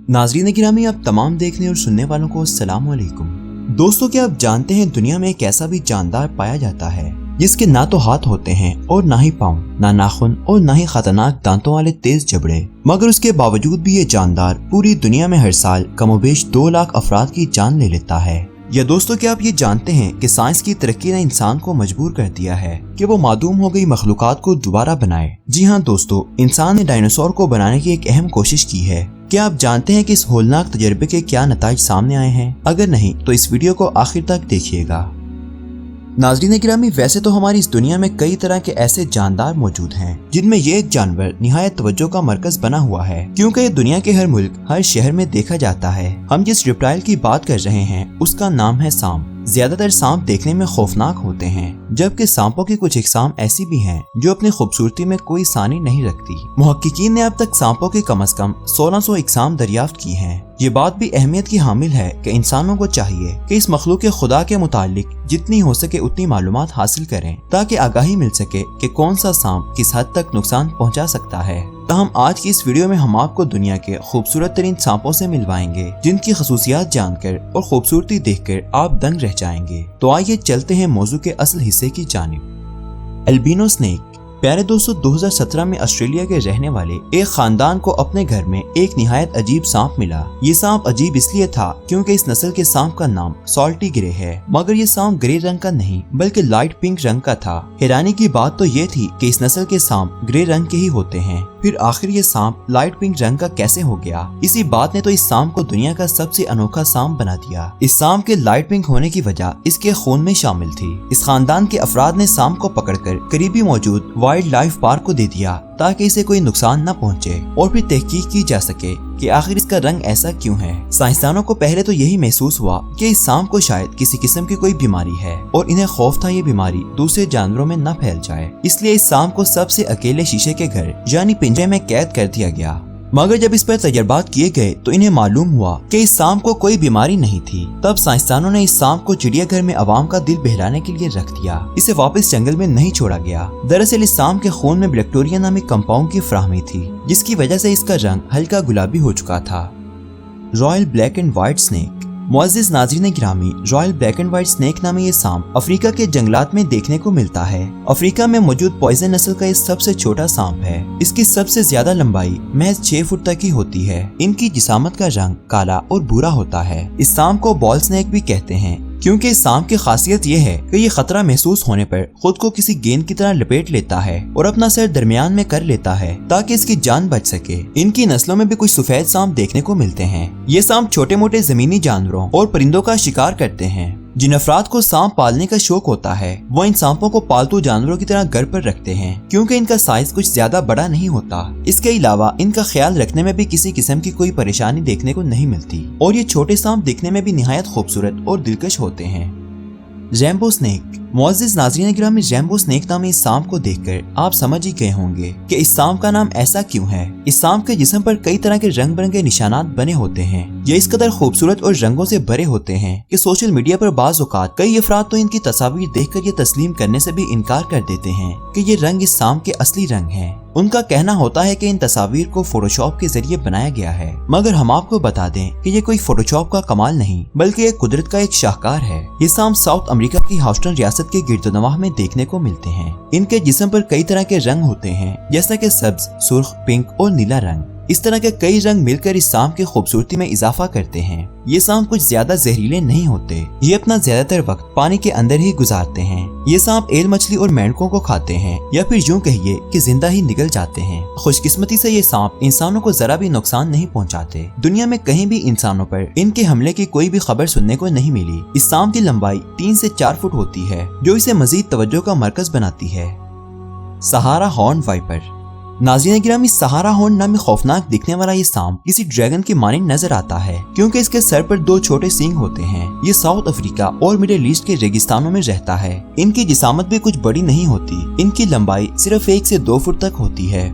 नाज़रीन गिरामी, आप तमाम देखने और सुनने वालों को अस्सलाम वालेकुम। दोस्तों, क्या आप जानते हैं दुनिया में एक ऐसा भी जानदार पाया जाता है जिसके ना तो हाथ होते हैं और ना ही पाँव, ना नाखून और ना ही खतरनाक दांतों वाले तेज जबड़े, मगर उसके बावजूद भी ये जानदार पूरी दुनिया में हर साल कमोबेश 2 लाख अफराद की जान ले लेता है। या दोस्तों, क्या आप ये जानते हैं कि साइंस की तरक्की ने इंसान को मजबूर कर दिया है कि वो मादूम हो गई मखलूकात को दोबारा बनाए। जी हाँ दोस्तों, इंसान ने डायनासोर को बनाने की एक अहम कोशिश की है। क्या आप जानते हैं कि इस होलनाक तजर्बे के क्या नताइज सामने आए हैं? अगर नहीं तो इस वीडियो को आखिर तक देखिएगा। नाज़रीन गिरामी, वैसे तो हमारी इस दुनिया में कई तरह के ऐसे जानदार मौजूद हैं जिनमें ये एक जानवर निहायत तवज्जो का मरकज बना हुआ है, क्योंकि ये दुनिया के हर मुल्क, हर शहर में देखा जाता है। हम जिस रिप्टाइल की बात कर रहे हैं उसका नाम है सांप। ज्यादातर सांप देखने में खौफनाक होते हैं, जबकि सांपों की कुछ इकसाम ऐसी भी हैं जो अपनी खूबसूरती में कोई सानी नहीं रखती। मुहक्किकीन ने अब तक सांपों की कम से कम 1600 इकसाम दरियाफ्त की हैं। ये बात भी अहमियत की हामिल है कि इंसानों को चाहिए कि इस मखलूक खुदा के मुतालिक जितनी हो सके उतनी मालूमात हासिल करें, ताकि आगाही मिल सके कि कौन सा सांप किस हद तक नुकसान पहुंचा सकता है। ताहम आज की इस वीडियो में हम आपको दुनिया के खूबसूरत तरीन सांपों से मिलवाएंगे, जिनकी खसूसियात जानकर और खूबसूरती देखकर आप दंग रह जाएंगे। तो आइए चलते हैं मौजू के असल हिस्से की जानिब। Albino snake. प्यारे दोस्तों, 2017 में ऑस्ट्रेलिया के रहने वाले एक खानदान को अपने घर में एक निहायत अजीब सांप मिला। ये सांप अजीब इसलिए था क्योंकि इस नस्ल के सांप का नाम सॉल्टी ग्रे है, मगर ये सांप ग्रे रंग का नहीं बल्कि लाइट पिंक रंग का था। हैरानी की बात तो ये थी कि इस नस्ल के सांप ग्रे रंग के ही होते हैं, फिर आखिर ये सांप लाइट पिंक रंग का कैसे हो गया? इसी बात ने तो इस सांप को दुनिया का सबसे अनोखा सांप बना दिया। इस सांप के लाइट पिंक होने की वजह इसके खून में शामिल थी। इस खानदान के अफराद ने सांप को पकड़कर करीबी मौजूद वाइल्ड लाइफ पार्क को दे दिया ताकि इसे कोई नुकसान न पहुंचे और फिर तहकीक की जा सके कि आखिर इसका रंग ऐसा क्यों है। साइंसदानों को पहले तो यही महसूस हुआ कि इस सांप को शायद किसी किस्म की कोई बीमारी है और इन्हें खौफ था ये बीमारी दूसरे जानवरों में न फैल जाए, इसलिए इस सांप को सबसे अकेले शीशे के घर यानी पिंजरे में कैद कर दिया गया। मगर जब इस पर तजर्बात किए गए तो इन्हें मालूम हुआ कि इस सांप को कोई बीमारी नहीं थी। तब साइंसदानों ने इस सांप को चिड़ियाघर में आवाम का दिल बहलाने के लिए रख दिया। इसे वापस जंगल में नहीं छोड़ा गया। दरअसल इस सांप के खून में ब्लैक्टोरिया नामक कंपाउंड की फ्राहमी थी, जिसकी वजह से इसका रंग हल्का गुलाबी हो चुका था। Royal black and white snake. मुअज़्ज़िज़ नाज़रीन गिरामी, royal black and white snake नामी ये सांप अफ्रीका के जंगलात में देखने को मिलता है। अफ्रीका में मौजूद पॉइजन नस्ल का ये सबसे छोटा सांप है। इसकी सबसे ज्यादा लंबाई महज 6 फुट तक ही होती है। इनकी जिसामत का रंग काला और भूरा होता है। इस सांप को बॉल स्नेक भी कहते हैं, क्योंकि इस सांप की खासियत ये है कि ये खतरा महसूस होने पर खुद को किसी गेंद की तरह लपेट लेता है और अपना सर दरमियान में कर लेता है ताकि इसकी जान बच सके। इनकी नस्लों में भी कुछ सफेद सांप देखने को मिलते हैं। ये सांप छोटे मोटे जमीनी जानवरों और परिंदों का शिकार करते हैं। जिन अफराद को सांप पालने का शौक होता है वो इन सांपों को पालतू जानवरों की तरह घर पर रखते हैं, क्योंकि इनका साइज कुछ ज्यादा बड़ा नहीं होता। इसके अलावा इनका ख्याल रखने में भी किसी किस्म की कोई परेशानी देखने को नहीं मिलती और ये छोटे सांप दिखने में भी निहायत खूबसूरत और दिलकश होते हैं। Rambo snake. मुअज़्ज़िज़ नाज़रीन गिरामी, रैम्बो स्नेक नामी इस सांप को देखकर आप समझ ही गए होंगे कि इस सांप का नाम ऐसा क्यों है। इस सांप के जिस्म पर कई तरह के रंग बिरंगे निशानात बने होते हैं। ये इस कदर खूबसूरत और रंगों से भरे होते हैं कि सोशल मीडिया पर बाज़ औक़ात कई अफराद तो इनकी तस्वीर देखकर ये तस्लीम करने से भी इनकार कर देते हैं कि ये रंग इस सांप के असली रंग हैं। उनका कहना होता है कि इन तस्वीर को फोटोशॉप के जरिए बनाया गया है, मगर हम आपको बता दें कि ये कोई फोटोशॉप का कमाल नहीं बल्कि एक कुदरत का एक शाहकार है। ये सांप साउथ अमेरिका की ह्यूस्टन रियासत के गिरदोनवाह में देखने को मिलते हैं। इनके जिस्म पर कई तरह के रंग होते हैं, जैसा कि सब्ज, सुर्ख, पिंक और नीला रंग। इस तरह के कई रंग मिलकर इस सांप की खूबसूरती में इजाफा करते हैं। ये सांप कुछ ज्यादा जहरीले नहीं होते। ये अपना ज्यादातर वक्त पानी के अंदर ही गुजारते हैं। ये सांप एल मछली और मेंढकों को खाते हैं, या फिर यूं कहिए कि जिंदा ही निगल जाते हैं। खुशकिस्मती से ये सांप इंसानों को जरा भी नुकसान नहीं पहुंचाते। दुनिया में कहीं भी इंसानों पर इनके हमले की कोई भी खबर सुनने को नहीं मिली। इस सांप की लंबाई 3 से 4 फुट होती है, जो इसे मजीद तवज्जो का मरकज बनाती है। सहारा हॉर्न वाइपर। नाज़रीन गिरामी, सहारा हॉर्न नामी खौफनाक दिखने वाला ये सांप किसी ड्रैगन के मानिंद नजर आता है, क्योंकि इसके सर पर 2 छोटे सींग होते हैं। ये साउथ अफ्रीका और मिडिल ईस्ट के रेगिस्तानों में रहता है। इनकी जिसामत भी कुछ बड़ी नहीं होती। इनकी लंबाई सिर्फ 1 से 2 फुट तक होती है।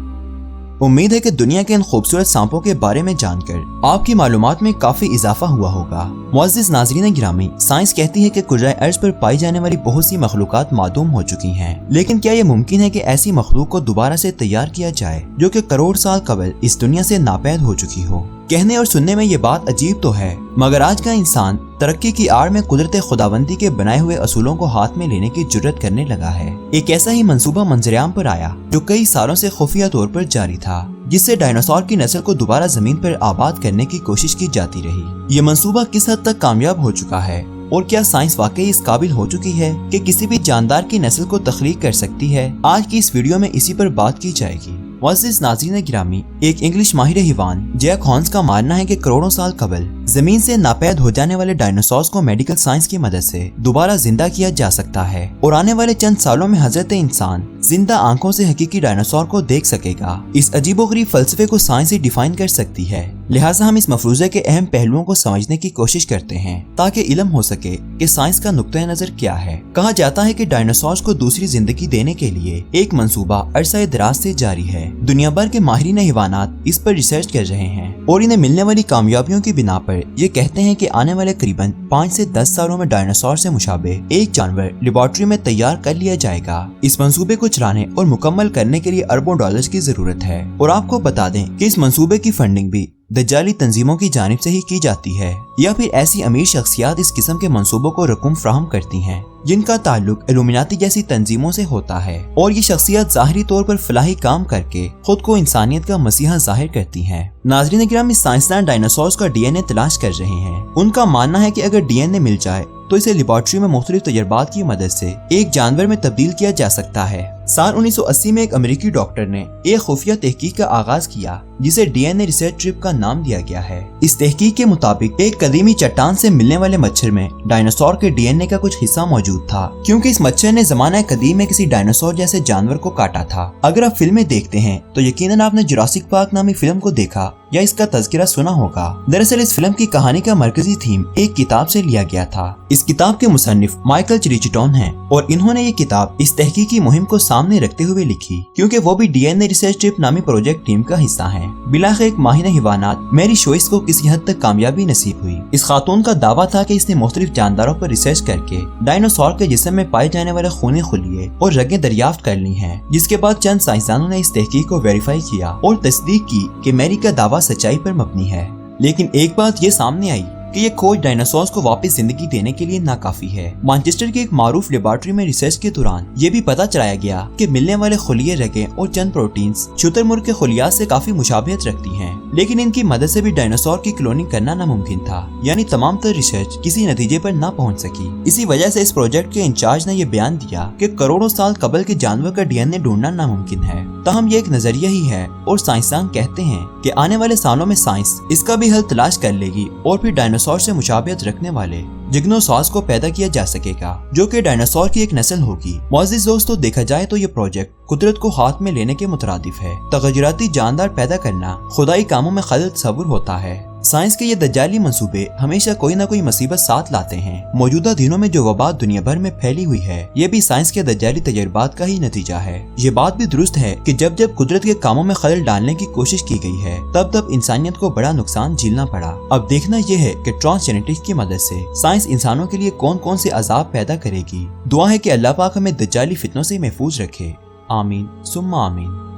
उम्मीद है कि दुनिया के इन खूबसूरत सांपों के बारे में जानकर आपकी मालूमात में काफी इजाफा हुआ होगा। मुअज़्ज़िज़ नाज़रीन गिरामी, साइंस कहती है कि कुर्राए अर्ज़ पर पाई जाने वाली बहुत सी मखलूक़ात मादूम हो चुकी हैं, लेकिन क्या ये मुमकिन है कि ऐसी मखलूक को दोबारा से तैयार किया जाए जो कि करोड़ साल कबल इस दुनिया से नापैद हो चुकी हो? कहने और सुनने में ये बात अजीब तो है, मगर आज का इंसान तरक्की की आड़ में कुदरत खुदाबंदी के बनाए हुए असूलों को हाथ में लेने की जुर्रत करने लगा है। एक ऐसा ही मंसूबा मंजरेआम पर आया जो कई सालों से खुफिया तौर पर जारी था, जिससे डायनासोर की नस्ल को दोबारा जमीन पर आबाद करने की कोशिश की जाती रही। ये मंसूबा किस हद तक कामयाब हो चुका है और क्या साइंस वाकई इस काबिल हो चुकी है कि किसी भी जानदार की नस्ल को तख्लीक कर सकती है? आज की इस वीडियो में इसी पर बात की जाएगी। मुअज़्ज़िज़ नाज़रीन गिरामी, एक इंग्लिश माहिर हिवान जैक हॉर्न्स का मानना है कि करोड़ों साल कबल जमीन से नापैद हो जाने वाले डायनासोर्स को मेडिकल साइंस की मदद से दोबारा जिंदा किया जा सकता है और आने वाले चंद सालों में हजरत इंसान जिंदा आंखों से हकीकी डायनासोर को देख सकेगा। इस अजीबोगरीब फलसफे को साइंस ही डिफाइन कर सकती है, लिहाजा हम इस मफरूज़े के अहम पहलुओं को समझने की कोशिश करते हैं ताकि इल्म हो सके कि साइंस का नुक्ता नजर क्या है। कहा जाता है कि डायनासोर्स को दूसरी जिंदगी देने के लिए एक मंसूबा अरसा दराज से जारी है। दुनिया भर के माहिरीन हिवानात इस पर रिसर्च कर रहे हैं और इन्हें मिलने वाली कामयाबियों की बिना पर ये कहते हैं कि आने वाले करीबन 5 से 10 सालों में डायनासोर से मुशाबे एक जानवर लेबोरेटरी में तैयार कर लिया जाएगा। इस मंसूबे को चलाने और मुकम्मल करने के लिए अरबों डॉलर्स की जरूरत है और आपको बता दें कि इस मंसूबे की फंडिंग भी दज्जाली तंजीमों की जानिब से ही की जाती है या फिर ऐसी अमीर शख्सियात इस किस्म के मंसूबों को रकूम फ्राहम करती हैं जिनका ताल्लुक इल्यूमिनाती जैसी तंजीमों से होता है और ये शख्सियत ज़ाहिरी तौर पर फलाही काम करके खुद को इंसानियत का मसीहा जाहिर करती हैं। नाज़रीन किराम, साइंसदान डायनासोर्स का डीएनए तलाश कर रहे हैं। उनका मानना है कि अगर डीएनए मिल जाए तो इसे लेबोरेटरी में मुख्तलिफ तजर्बात की मदद से एक जानवर में तब्दील किया जा सकता है। साल 1980 में एक अमेरिकी डॉक्टर ने एक खुफिया तहकीक का आगाज किया जिसे डीएनए रिसर्च ट्रिप का नाम दिया गया है। इस तहकीक के मुताबिक एक कदीमी चट्टान से मिलने वाले मच्छर में डायनासोर के डीएनए का कुछ हिस्सा मौजूद था, क्योंकि इस मच्छर ने ज़माना कदीम में किसी डायनासोर जैसे जानवर को काटा था। अगर आप फिल्में देखते हैं तो यकीनन आपने जुरासिक पार्क नामी फिल्म को देखा या इसका तज़किरा सुना होगा। दरअसल इस फिल्म की कहानी का मरकजी थीम एक किताब से लिया गया था। इस किताब के मुसन्निफ माइकल चिरिचटन हैं और इन्होंने ये किताब इस तहकीकी मुहिम को सामने रखते हुए लिखी, क्योंकि वो भी डीएनए रिसर्च ट्रिप नामी प्रोजेक्ट टीम का हिस्सा हैं। बिलाखिर एक माहिर हिवानात मैरी शोइस को किसी हद तक कामयाबी नसीब हुई। इस खातून का दावा था कि इसने मुख्तलिफ जानदारों पर रिसर्च करके डायनासोर के जिस्म में पाए जाने वाले खूनी खुलिये और रगें दरियाफ्त कर ली हैं, जिसके बाद चंद साइंसदानों ने इस तहकीक को वेरीफाई किया और तस्दीक की कि मैरी का दावा सच्चाई पर मबनी है। लेकिन एक बात ये सामने आई कि ये खोज डायनासोर्स को वापस जिंदगी देने के लिए नाकाफी है। मैनचेस्टर के एक मारूफ लेबोरेटरी में रिसर्च के दौरान ये भी पता चलाया गया कि मिलने वाले खुलिये रगें और चंद प्रोटीन्स शुतुरमुर्ग के खुलियात से काफी मुशाबहत रखती हैं, लेकिन इनकी मदद से भी डायनासोर की क्लोनिंग करना नामुमकिन था, यानी तमाम तर रिसर्च किसी नतीजे पर ना पहुंच सकी। इसी वजह से इस प्रोजेक्ट के इंचार्ज ने यह बयान दिया कि करोड़ों साल कबल के जानवर का डीएनए ढूंढना नामुमकिन है। ताहम ये एक नजरिया ही है और साइंसदान कहते हैं कि आने वाले सालों में साइंस इसका भी हल तलाश कर लेगी और फिर डायनासोर से मुशाबहत रखने वाले जिग्नोसॉर्स को पैदा किया जा सकेगा, जो कि डायनासोर की एक नस्ल होगी। मुअज़्ज़िज़ दोस्तों, देखा जाए तो ये प्रोजेक्ट कुदरत को हाथ में लेने के मुतरादिफ है। तगय्युराती जानदार पैदा करना खुदाई कामों में खलल तसव्वुर होता है। साइंस के ये दज्जाली मंसूबे हमेशा कोई ना कोई मुसीबत साथ लाते हैं। मौजूदा दिनों में जो वबा दुनिया भर में फैली हुई है, ये भी साइंस के दज्जाली तजर्बात का ही नतीजा है। ये बात भी दुरुस्त है कि जब जब कुदरत के कामों में खलल डालने की कोशिश की गई है, तब तब इंसानियत को बड़ा नुकसान झेलना पड़ा। अब देखना ये है कि ट्रांसजेनेटिक्स की मदद से साइंस इंसानों के लिए कौन कौन से अजाब पैदा करेगी। दुआ है कि अल्लाह पाक हमें दज्जाली फितनों से महफूज रखे। आमीन सुम्मा आमीन।